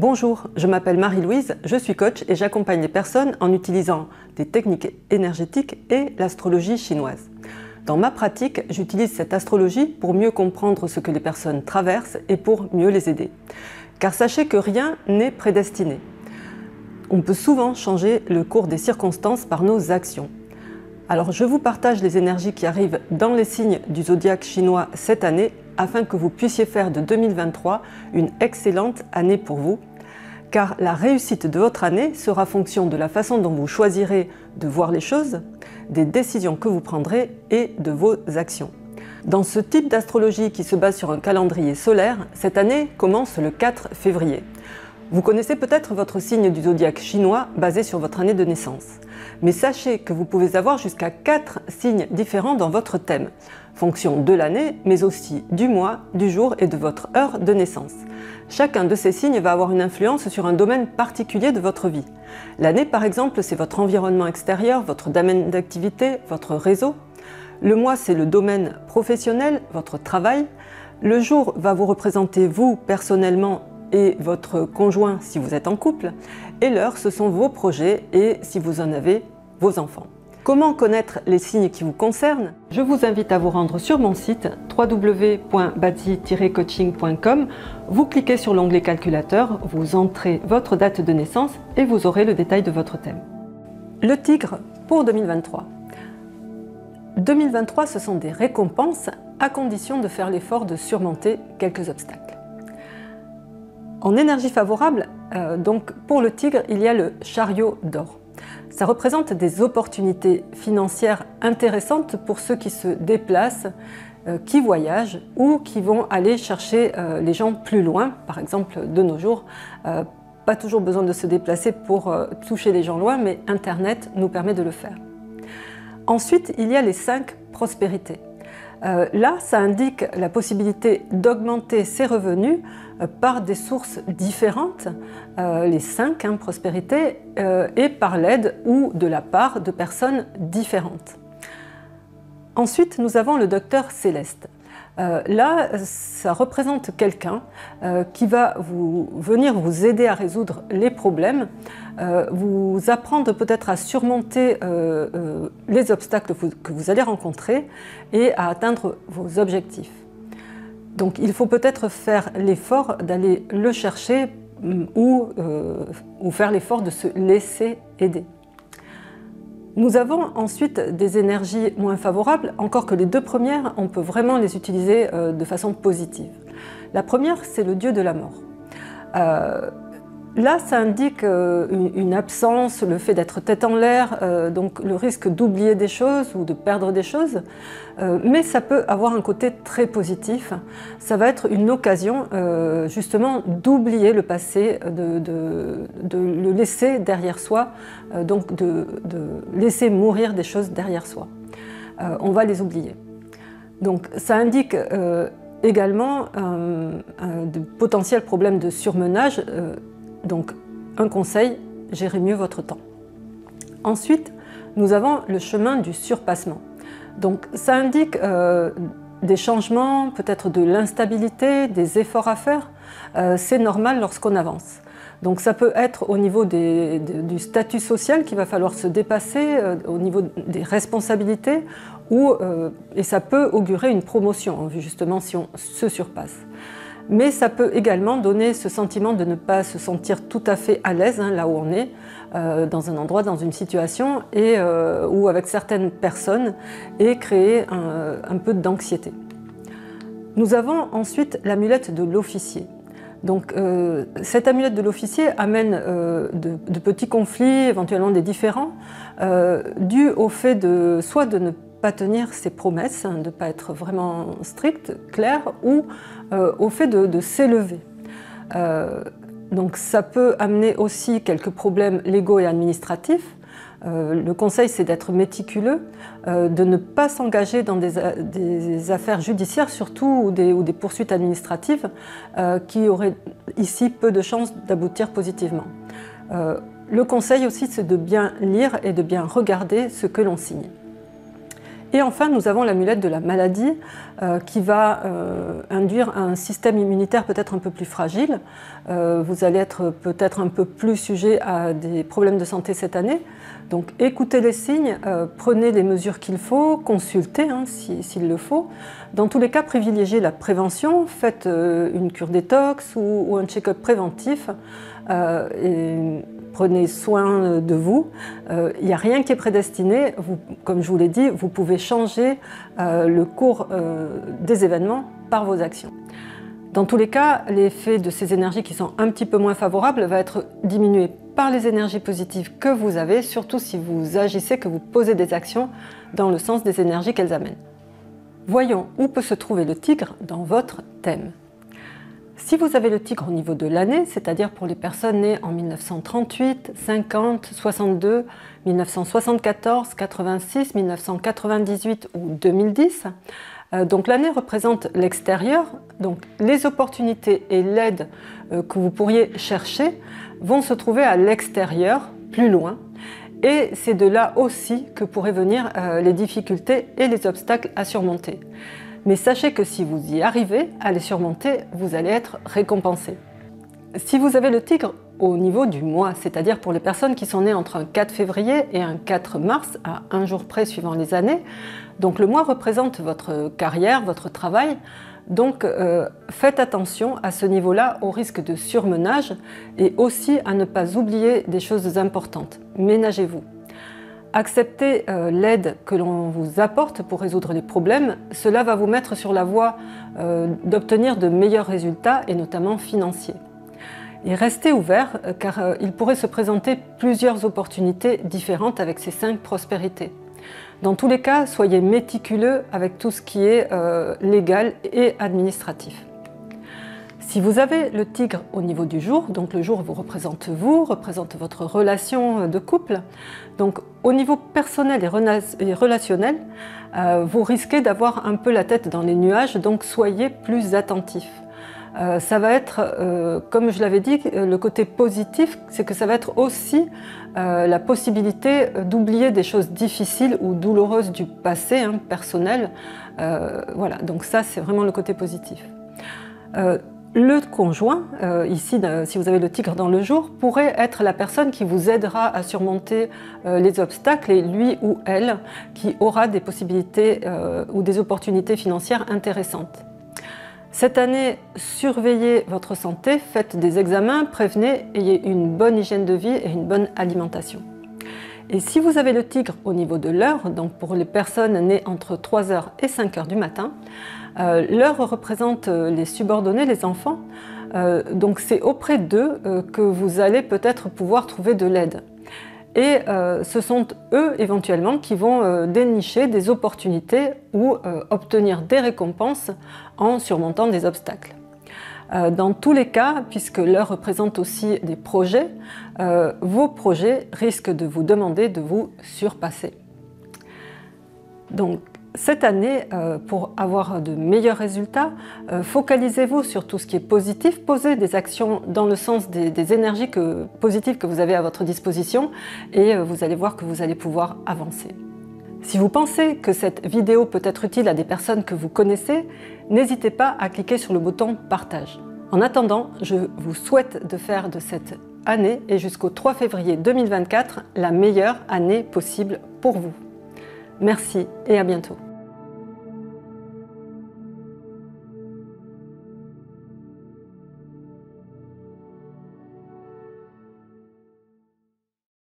Bonjour, je m'appelle Marie-Louise, je suis coach et j'accompagne les personnes en utilisant des techniques énergétiques et l'astrologie chinoise. Dans ma pratique, j'utilise cette astrologie pour mieux comprendre ce que les personnes traversent et pour mieux les aider. Car sachez que rien n'est prédestiné. On peut souvent changer le cours des circonstances par nos actions. Alors je vous partage les énergies qui arrivent dans les signes du zodiaque chinois cette année afin que vous puissiez faire de 2023 une excellente année pour vous, car la réussite de votre année sera fonction de la façon dont vous choisirez de voir les choses, des décisions que vous prendrez et de vos actions. Dans ce type d'astrologie qui se base sur un calendrier solaire, cette année commence le 4 février. Vous connaissez peut-être votre signe du zodiaque chinois basé sur votre année de naissance. Mais sachez que vous pouvez avoir jusqu'à 4 signes différents dans votre thème, fonction de l'année, mais aussi du mois, du jour et de votre heure de naissance. Chacun de ces signes va avoir une influence sur un domaine particulier de votre vie. L'année, par exemple, c'est votre environnement extérieur, votre domaine d'activité, votre réseau. Le mois, c'est le domaine professionnel, votre travail. Le jour va vous représenter vous personnellement et votre conjoint si vous êtes en couple. Et l'heure, ce sont vos projets et, si vous en avez, vos enfants. Comment connaître les signes qui vous concernent? Je vous invite à vous rendre sur mon site www.badzi-coaching.com. Vous cliquez sur l'onglet calculateur, vous entrez votre date de naissance et vous aurez le détail de votre thème. Le tigre pour 2023. 2023, ce sont des récompenses à condition de faire l'effort de surmonter quelques obstacles. En énergie favorable, donc pour le tigre, il y a le chariot d'or. Ça représente des opportunités financières intéressantes pour ceux qui se déplacent, qui voyagent ou qui vont aller chercher les gens plus loin. Par exemple, de nos jours, pas toujours besoin de se déplacer pour toucher les gens loin, mais Internet nous permet de le faire. Ensuite, il y a les 5 prospérités. Là, ça indique la possibilité d'augmenter ses revenus par des sources différentes, les 5 prospérités, et par l'aide ou de la part de personnes différentes. Ensuite, nous avons le docteur céleste. Là, ça représente quelqu'un qui va venir vous aider à résoudre les problèmes, vous apprendre peut-être à surmonter les obstacles que vous allez rencontrer et à atteindre vos objectifs. Donc il faut peut-être faire l'effort d'aller le chercher ou faire l'effort de se laisser aider. Nous avons ensuite des énergies moins favorables, encore que les 2 premières, on peut vraiment les utiliser de façon positive. La première, c'est le dieu de la mort. Là, ça indique une absence, le fait d'être tête en l'air, donc le risque d'oublier des choses ou de perdre des choses, mais ça peut avoir un côté très positif. Ça va être une occasion justement d'oublier le passé, de le laisser derrière soi, donc de laisser mourir des choses derrière soi. On va les oublier. Donc ça indique également de potentiels problèmes de surmenage. Donc, un conseil, gérez mieux votre temps. Ensuite, nous avons le chemin du surpassement. Donc, ça indique des changements, peut-être de l'instabilité, des efforts à faire. C'est normal lorsqu'on avance. Donc, ça peut être au niveau du statut social qu'il va falloir se dépasser, au niveau des responsabilités, et ça peut augurer une promotion, justement, si on se surpasse. Mais ça peut également donner ce sentiment de ne pas se sentir tout à fait à l'aise là où on est, dans un endroit, dans une situation, ou avec certaines personnes, et créer un peu d'anxiété. Nous avons ensuite l'amulette de l'officier. Donc cette amulette de l'officier amène de petits conflits, éventuellement des différends, dus au fait soit de ne pas tenir ses promesses, de ne pas être vraiment strict, clair, ou au fait de s'élever. Donc ça peut amener aussi quelques problèmes légaux et administratifs. Le conseil, c'est d'être méticuleux, de ne pas s'engager dans des affaires judiciaires surtout, ou des poursuites administratives qui auraient ici peu de chances d'aboutir positivement. Le conseil aussi, c'est de bien lire et de bien regarder ce que l'on signe. Et enfin, nous avons l'amulette de la maladie qui va induire un système immunitaire peut-être un peu plus fragile. Vous allez être peut-être un peu plus sujet à des problèmes de santé cette année. Donc écoutez les signes, prenez les mesures qu'il faut, consultez s'il le faut. Dans tous les cas, privilégiez la prévention, faites une cure détox ou un check-up préventif. Et prenez soin de vous. Il n'y a rien qui est prédestiné. Comme je vous l'ai dit, vous pouvez changer le cours des événements par vos actions. Dans tous les cas, l'effet de ces énergies qui sont un petit peu moins favorables va être diminué par les énergies positives que vous avez, surtout si vous agissez, que vous posez des actions dans le sens des énergies qu'elles amènent. Voyons où peut se trouver le tigre dans votre thème. Si vous avez le tigre au niveau de l'année, c'est-à-dire pour les personnes nées en 1938, 50, 62, 1974, 86, 1998 ou 2010, donc l'année représente l'extérieur, donc les opportunités et l'aide que vous pourriez chercher vont se trouver à l'extérieur, plus loin, et c'est de là aussi que pourraient venir les difficultés et les obstacles à surmonter. Mais sachez que si vous y arrivez à les surmonter, vous allez être récompensé. Si vous avez le tigre au niveau du mois, c'est-à-dire pour les personnes qui sont nées entre un 4 février et un 4 mars, à un jour près suivant les années, donc le mois représente votre carrière, votre travail, donc faites attention à ce niveau-là au risque de surmenage et aussi à ne pas oublier des choses importantes. Ménagez-vous. Acceptez l'aide que l'on vous apporte pour résoudre les problèmes. Cela va vous mettre sur la voie d'obtenir de meilleurs résultats et notamment financiers. Et restez ouvert car il pourrait se présenter plusieurs opportunités différentes avec ces 5 prospérités. Dans tous les cas, soyez méticuleux avec tout ce qui est légal et administratif. Si vous avez le tigre au niveau du jour, donc le jour vous, représente votre relation de couple, donc au niveau personnel et relationnel, vous risquez d'avoir un peu la tête dans les nuages, donc soyez plus attentifs. Ça va être, comme je l'avais dit, le côté positif, c'est que ça va être aussi la possibilité d'oublier des choses difficiles ou douloureuses du passé personnel. Voilà, donc ça c'est vraiment le côté positif. Le conjoint, ici si vous avez le tigre dans le jour, pourrait être la personne qui vous aidera à surmonter les obstacles et lui ou elle qui aura des possibilités ou des opportunités financières intéressantes. Cette année, surveillez votre santé, faites des examens, prévenez, ayez une bonne hygiène de vie et une bonne alimentation. Et si vous avez le tigre au niveau de l'heure, donc pour les personnes nées entre 3h et 5h du matin, l'heure représente les subordonnés, les enfants, donc c'est auprès d'eux que vous allez peut-être pouvoir trouver de l'aide. Et ce sont eux éventuellement qui vont dénicher des opportunités ou obtenir des récompenses en surmontant des obstacles. Dans tous les cas, puisque l'heure représente aussi des projets, vos projets risquent de vous demander de vous surpasser. Donc, cette année, pour avoir de meilleurs résultats, focalisez-vous sur tout ce qui est positif, posez des actions dans le sens des énergies positives que vous avez à votre disposition et vous allez voir que vous allez pouvoir avancer. Si vous pensez que cette vidéo peut être utile à des personnes que vous connaissez, n'hésitez pas à cliquer sur le bouton « Partage ». En attendant, je vous souhaite de faire de cette année et jusqu'au 3 février 2024 la meilleure année possible pour vous. Merci et à bientôt.